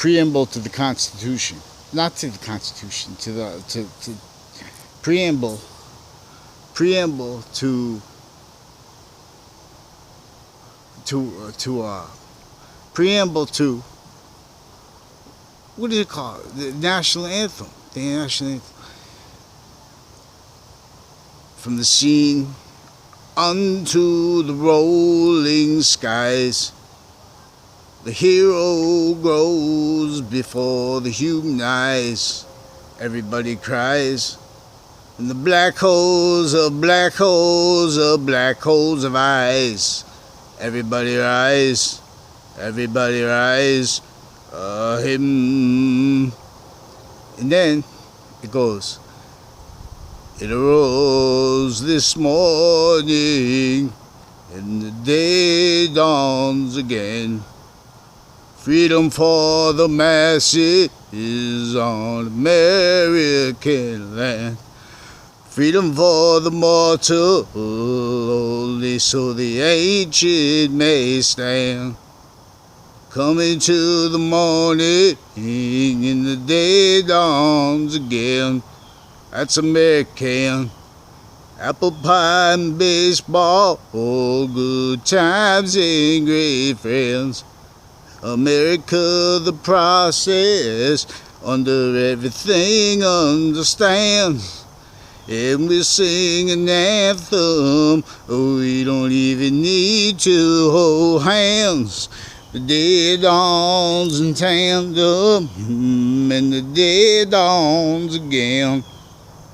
preamble to the Constitution, not to the Constitution, to preamble to preamble to, what is it called? The national anthem. The national anthem. From the scene unto the rolling skies, the hero grows before the human eyes. Everybody cries. And the black holes of black holes of black holes of eyes. Everybody rise. Everybody rise. Him. And then it goes. It arose this morning, and the day dawns again. Freedom for the masses on American land. Freedom for the mortal, only so the ancient may stand. Coming to the morning, and the day dawns again. That's American. Apple pie and baseball, all good times and great friends. America, the process, under everything understands. And we sing an anthem, we don't even need to hold hands. The day dawns in tandem, and the day dawns again.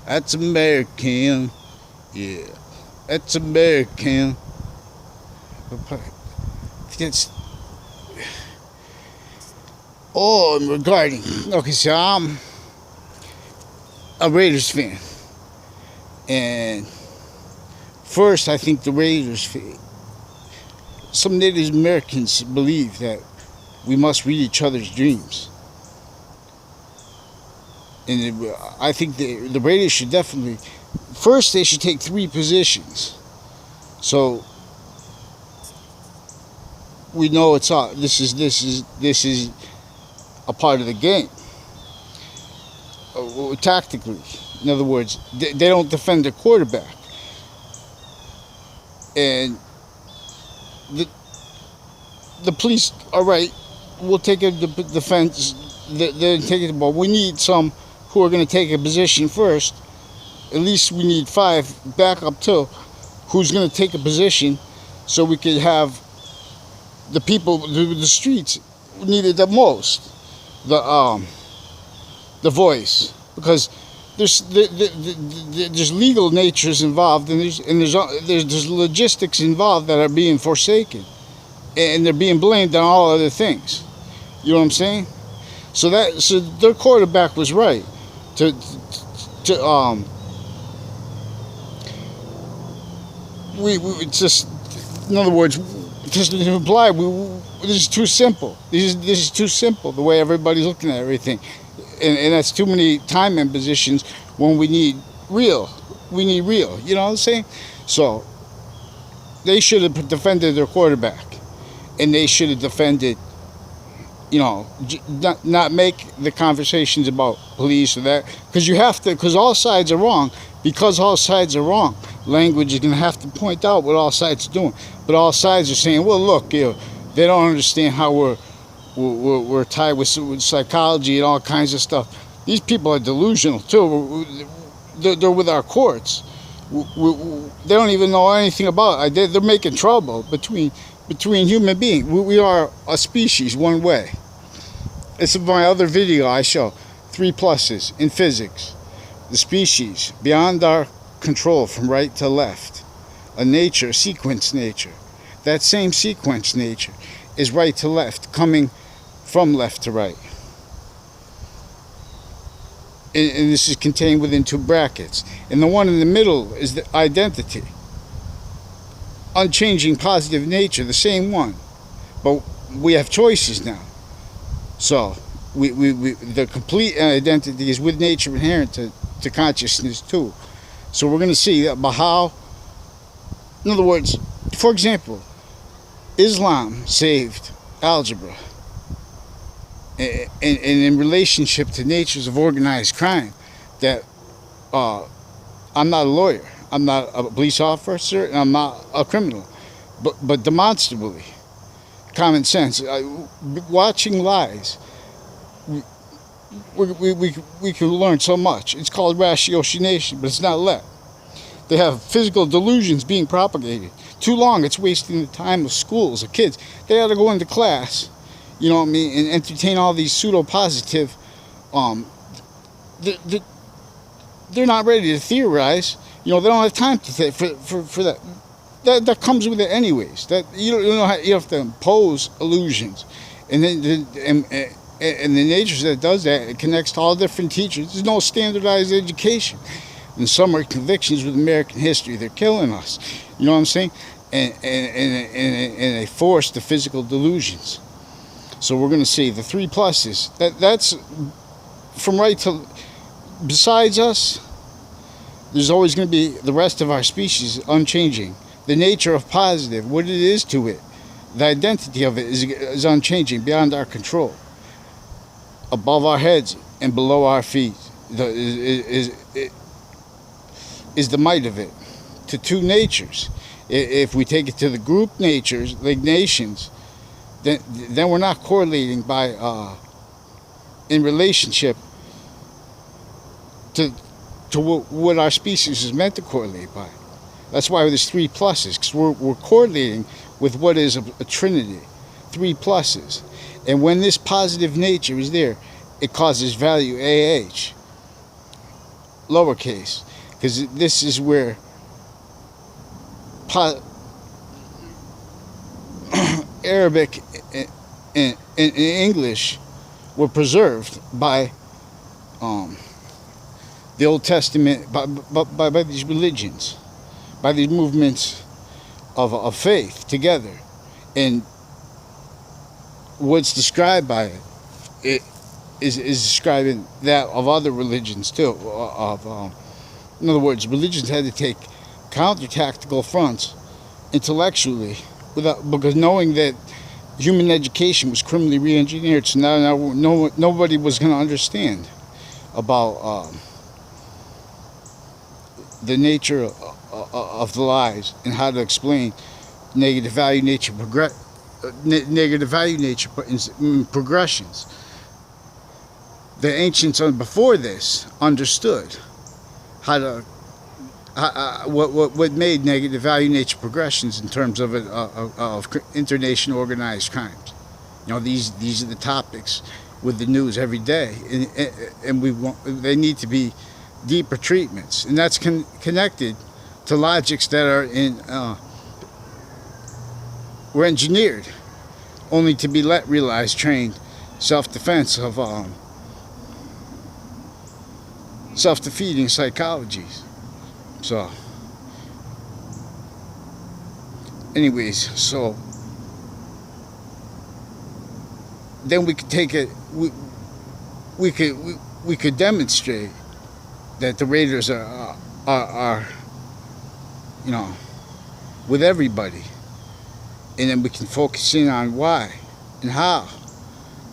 That's American, yeah, that's American. And regarding, okay, so I'm a Raiders fan. And first, I think the Raiders, some Native Americans believe that we must read each other's dreams. And I think the Raiders should definitely, first they should take 3 positions. So we know it's this is a part of the game. Tactically, in other words, they don't defend the quarterback, and the police, all right, we'll take a defense. They're taking the ball. We need some who are going to take a position first. At least we need 5 backup too, who's going to take a position, so we could have the people, the streets needed the most, the voice, because there's legal natures involved, and there's logistics involved that are being forsaken, and they're being blamed on all other things. You know what I'm saying? So their quarterback was right to we just, in other words, just to imply this is too simple. This is too simple, the way everybody's looking at everything, and that's too many time impositions when we need real. We need real. You know what I'm saying? So they should have defended their quarterback, and they should have defended, you know, not make the conversations about police or that, because you have to, because all sides are wrong. Because all sides are wrong, language is going to have to point out what all sides are doing. But all sides are saying, well, look, you know, they don't understand how we're tied with psychology and all kinds of stuff. These people are delusional too. They're with our courts. They don't even know anything about it. They're making trouble between human beings. We are a species one way. It's my other video I show 3 pluses in physics. The species beyond our control from right to left. A nature, sequence nature. That same sequence nature is right to left, coming from left to right. And this is contained within 2 brackets. And the one in the middle is the identity. Unchanging positive nature, the same one. But we have choices now. So the complete identity is with nature inherent to consciousness too. So we're going to see about how, in other words, for example, Islam saved algebra, and in relationship to natures of organized crime, that I'm not a lawyer, I'm not a police officer, and I'm not a criminal, but demonstrably, common sense, watching lies, we can learn so much. It's called ratiocination, but it's not let. They have physical delusions being propagated. Too long, it's wasting the time of schools, of kids. They ought to go into class, you know what I mean, and entertain all these pseudo-positive, they're not ready to theorize. You know, they don't have time to for that. That comes with it anyways. That you know how you have to impose illusions, and then and the nature that does that, it connects to all different teachers. There's no standardized education. And some are convictions with American history. They're killing us. You know what I'm saying? And they force the physical delusions. So we're going to see the 3 pluses. That's from right to, besides us, there's always going to be the rest of our species unchanging. The nature of positive, what it is to it, the identity of it is unchanging, beyond our control. Above our heads and below our feet is the might of it. To 2 natures. If we take it to the group natures, like nations, then we're not correlating by in relationship to what our species is meant to correlate by. That's why there's 3 pluses, because we're correlating with what is a trinity, 3 pluses. And when this positive nature is there, it causes value AH, lowercase, because this is where Arabic and English were preserved by the Old Testament, by these religions, by these movements of faith together. And what's described by it is describing that of other religions too. In other words, religions had to take counter-tactical fronts intellectually, because knowing that human education was criminally re-engineered, so now nobody was going to understand about the nature of the lies and how to explain negative value nature progressions. The ancients before this understood how to what made negative value nature progressions in terms of international organized crimes. You know, these are the topics with the news every day, and they need to be deeper treatments, and that's connected to logics that are were engineered only to be realized, trained self-defense of self-defeating psychologies. So anyways, so then we could take it, we could demonstrate that the Raiders are you know, with everybody, and then we can focus in on why and how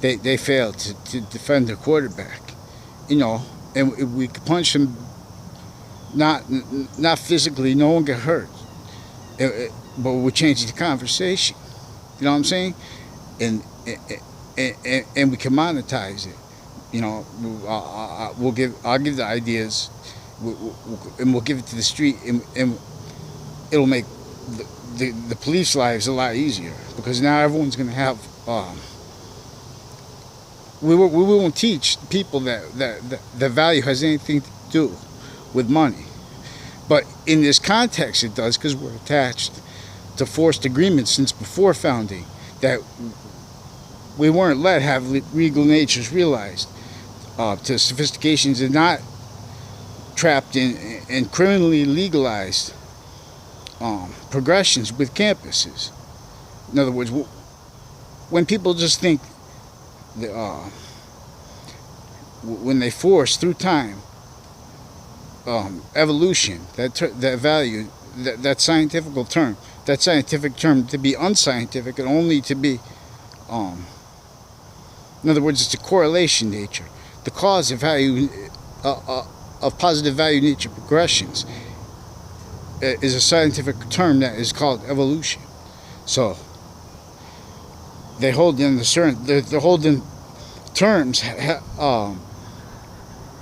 they failed to defend their quarterback, you know, and we could punch them, not physically, no one get hurt, but we're changing the conversation, you know what I'm saying, and we can monetize it, you know. I'll give the ideas, and we'll give it to the street, and it'll make the police lives a lot easier, because now everyone's going to have. We won't teach people that value has anything to do with money, but in this context it does, because we're attached to forced agreements since before founding that we weren't let have legal natures realized, to sophistications and not trapped in criminally legalized progressions with campuses. In other words, when people just think when they force through time evolution, that value, that scientific term to be unscientific and only to be In other words, it's a correlation nature. The cause of value of positive value nature progressions is a scientific term that is called evolution. So they hold in they're holding terms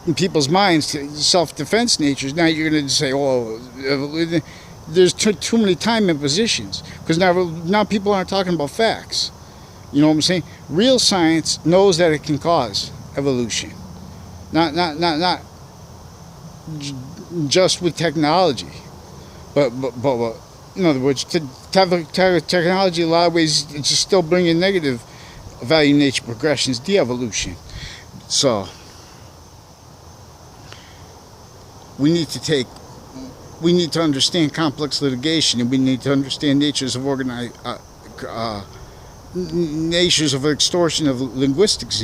in people's minds to self-defense natures. Now you're going to say, "Oh, there's too many time impositions," because now people aren't talking about facts. You know what I'm saying? Real science knows that it can cause evolution, not just with technology, but in other words, technology in a lot of ways it's just still bringing negative value nature progressions, de-evolution. So we need to understand complex litigation, and we need to understand natures of natures of extortion, of linguistics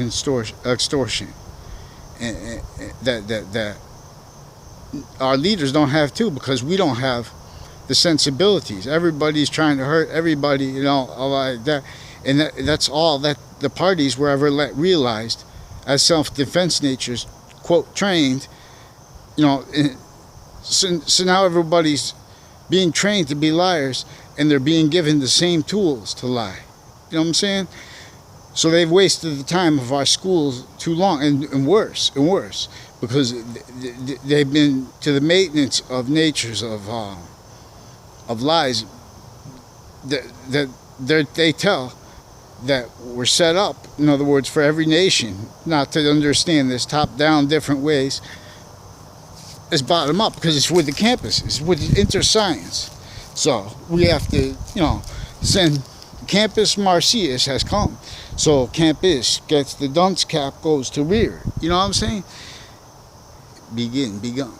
extortion, and that our leaders don't have to, because we don't have the sensibilities. Everybody's trying to hurt everybody, all like that, and that's all that the parties were ever realized as self-defense natures, quote, trained. So now everybody's being trained to be liars, and they're being given the same tools to lie. You know what I'm saying? So they've wasted the time of our schools too long, and worse, because they've been to the maintenance of natures of lies that they tell that were set up. In other words, for every nation not to understand this top-down different ways is bottom up, because it's with the campuses, with inter-science. So we have to, send Campus Marcius has come. So campus gets the dunce cap, goes to rear. You know what I'm saying? Begun.